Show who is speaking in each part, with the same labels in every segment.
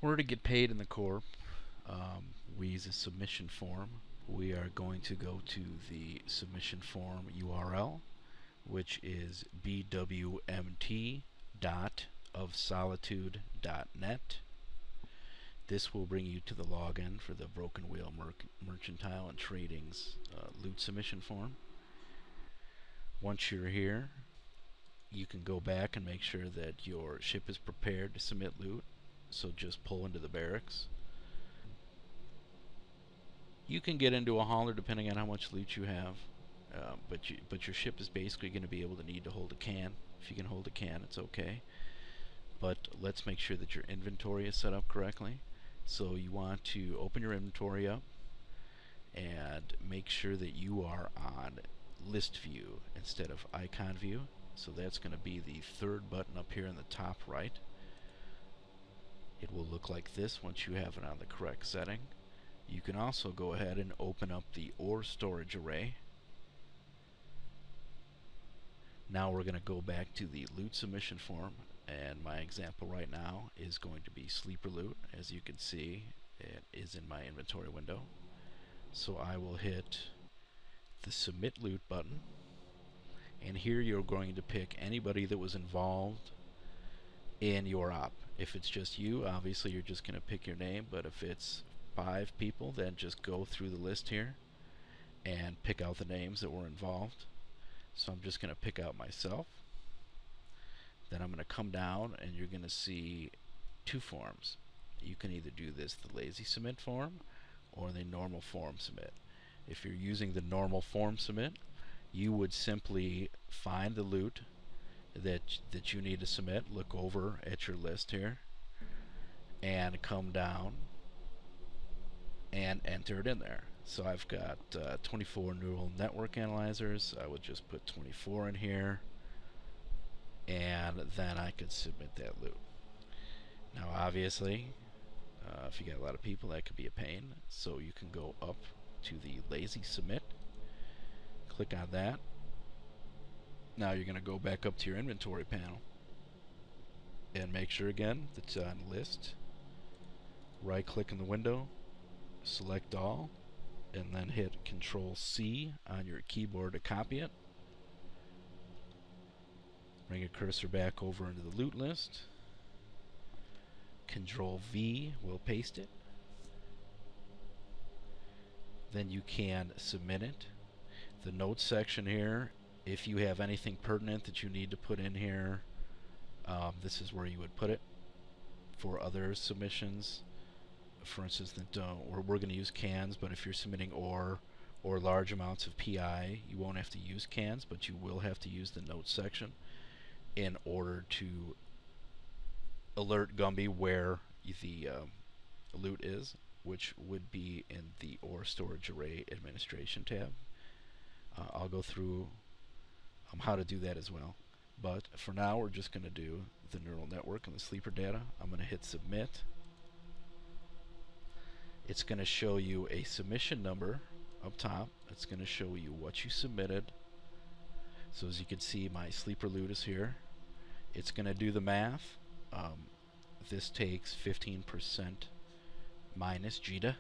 Speaker 1: In order to get paid in the Corp, we use a submission form. We are going to go to the submission form URL, which is bwmt.ofsolitude.net. This will bring you to the login for the Broken Whale Mercantile and Trading's loot submission form. Once you're here, you can go back and make sure that your ship is prepared to submit loot. So just pull into the barracks. You can get into a hauler depending on how much loot you have, but your ship is basically going to be able to need to hold a can. If you can hold a can, it's okay. But let's make sure that your inventory is set up correctly. So you want to open your inventory up and make sure that you are on list view instead of icon view. So that's going to be the third button up here in the top right. It will look like this once you have it on the correct setting. You can also go ahead and open up the ore storage array. Now we're going to go back to the loot submission form, and my example right now is going to be sleeper loot. As you can see, it is in my inventory window. So I will hit the submit loot button, and here you're going to pick anybody that was involved in your op. If it's just you, obviously you're just going to pick your name, but if it's 5 people, then just go through the list here and pick out the names that were involved. So I'm just going to pick out myself. Then I'm going to come down and you're going to see 2 forms. You can either do this the lazy submit form or the normal form submit. If you're using the normal form submit, you would simply find the loot that you need to submit, look over at your list here, and come down and enter it in there. So I've got 24 neural network analyzers. I would just put 24 in here, and then I could submit that loot. Now obviously, if you got a lot of people, that could be a pain. So you can go up to the lazy submit, click on that. Now you're going to go back up to your inventory panel and make sure again that it's on list. Right click in the window, select all, and then hit Control C on your keyboard to copy it. Bring your cursor back over into the loot list. Control V will paste it. Then you can submit it. The notes section here, if you have anything pertinent that you need to put in here, this is where you would put it. For other submissions, for instance, we're going to use cans, but if you're submitting ore or large amounts of PI, you won't have to use cans, but you will have to use the notes section in order to alert Gumby where the loot is, which would be in the ore storage array administration tab. I'll go through how to do that as well, but for now we're just going to do the neural network and the sleeper data. I'm going to hit submit. It's going to show you a submission number up top. It's going to show you what you submitted. So as you can see, my sleeper loot is here. It's going to do the math. This takes 15% minus JITA.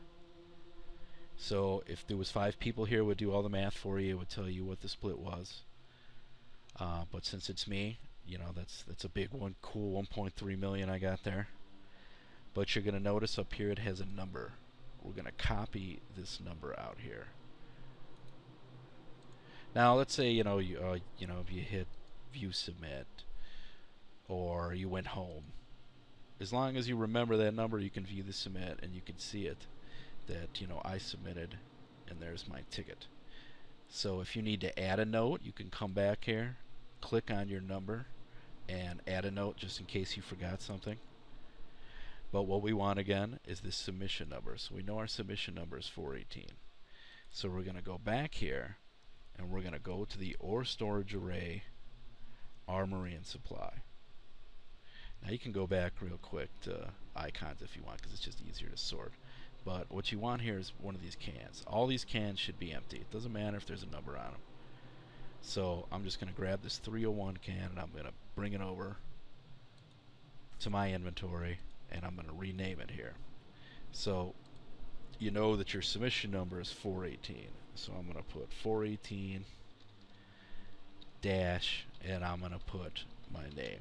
Speaker 1: So if there was 5 people here, it would do all the math for you. It would tell you what the split was. But since it's me, you know, that's a big one. Cool 1.3 million I got there. But you're going to notice up here it has a number. We're going to copy this number out here. Now let's say you know if you hit view submit or you went home. As long as you remember that number, you can view the submit and you can see it that I submitted, and there's my ticket. So if you need to add a note, you can come back here, click on your number, and add a note just in case you forgot something. But what we want again is this submission number. So we know our submission number is 418. So we're going to go back here and we're going to go to the ore storage array, armory and supply. Now you can go back real quick to icons if you want, because it's just easier to sort. But what you want here is one of these cans. All these cans should be empty. It doesn't matter if there's a number on them. So I'm just going to grab this 301 can and I'm going to bring it over to my inventory, and I'm going to rename it here. So you know that your submission number is 418. So I'm going to put 418 dash, and I'm going to put my name.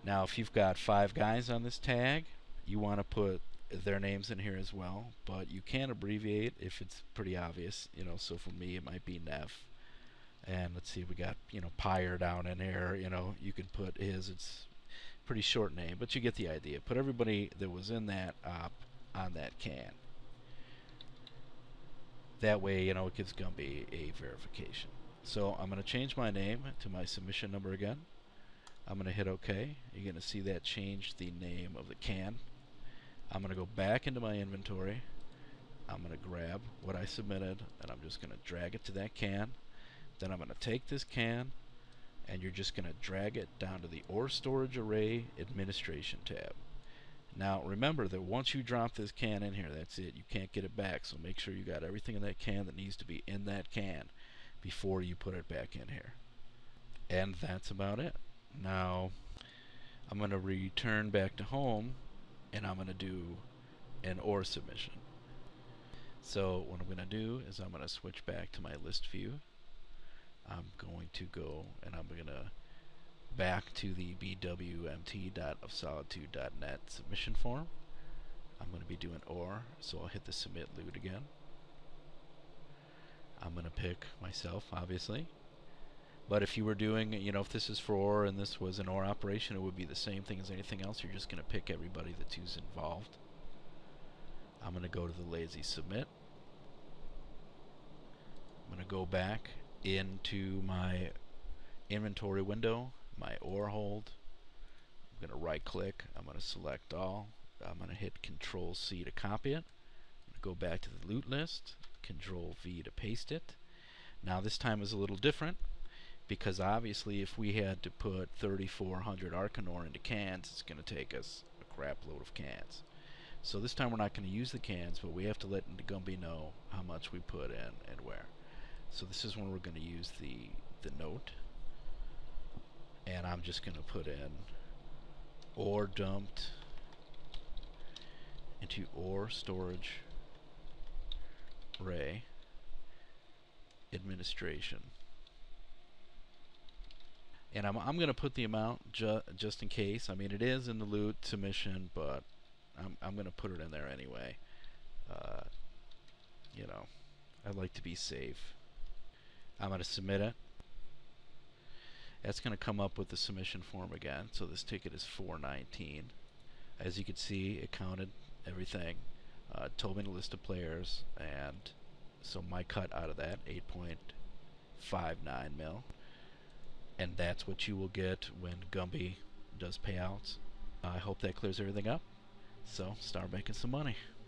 Speaker 1: Now if you've got 5 guys on this tag, you want to put their names in here as well, but you can abbreviate if it's pretty obvious, you know. So for me it might be Neff, and let's see, we got, you know, Pyre down in here, you know, you could put his, it's pretty short name, but you get the idea. Put everybody that was in that op on that can. That way, you know, it gives Gumby a verification. So I'm going to change my name to my submission number again. I'm going to hit OK. You're going to see that change the name of the can. I'm going to go back into my inventory. I'm going to grab what I submitted, and I'm just going to drag it to that can. Then I'm going to take this can, and you're just going to drag it down to the Ore Storage Array Administration tab. Now remember that once you drop this can in here, that's it. You can't get it back, so make sure you got everything in that can that needs to be in that can before you put it back in here. And that's about it. Now I'm going to return back to home, and I'm going to do an ore submission. So what I'm going to do is I'm going to switch back to my list view. I'm going to go and I'm going to back to the bwmt.ofsolid2.net submission form. I'm going to be doing ore, so I'll hit the submit loot again. I'm going to pick myself, obviously. But if you were doing, you know, if this is for ore and this was an ore operation, it would be the same thing as anything else. You're just going to pick everybody that's who's involved. I'm going to go to the lazy submit. I'm going to go back into my inventory window, my ore hold. I'm going to right click. I'm going to select all. I'm going to hit Control C to copy it. I'm going to go back to the loot list. Control V to paste it. Now this time is a little different, because obviously if we had to put 3,400 Arcanor into cans, it's going to take us a crap load of cans. So this time we're not going to use the cans, but we have to let Gumby know how much we put in and where. So this is when we're going to use the note, and I'm just going to put in ore dumped into ore storage array administration. And I'm going to put the amount just in case. I mean, it is in the loot submission, but I'm going to put it in there anyway. You know, I like to be safe. I'm going to submit it. That's going to come up with the submission form again. So this ticket is 419. As you can see, it counted everything. Told me to list of players, and so my cut out of that, 8.59 mil. And that's what you will get when Gumby does payouts. I hope that clears everything up. So start making some money.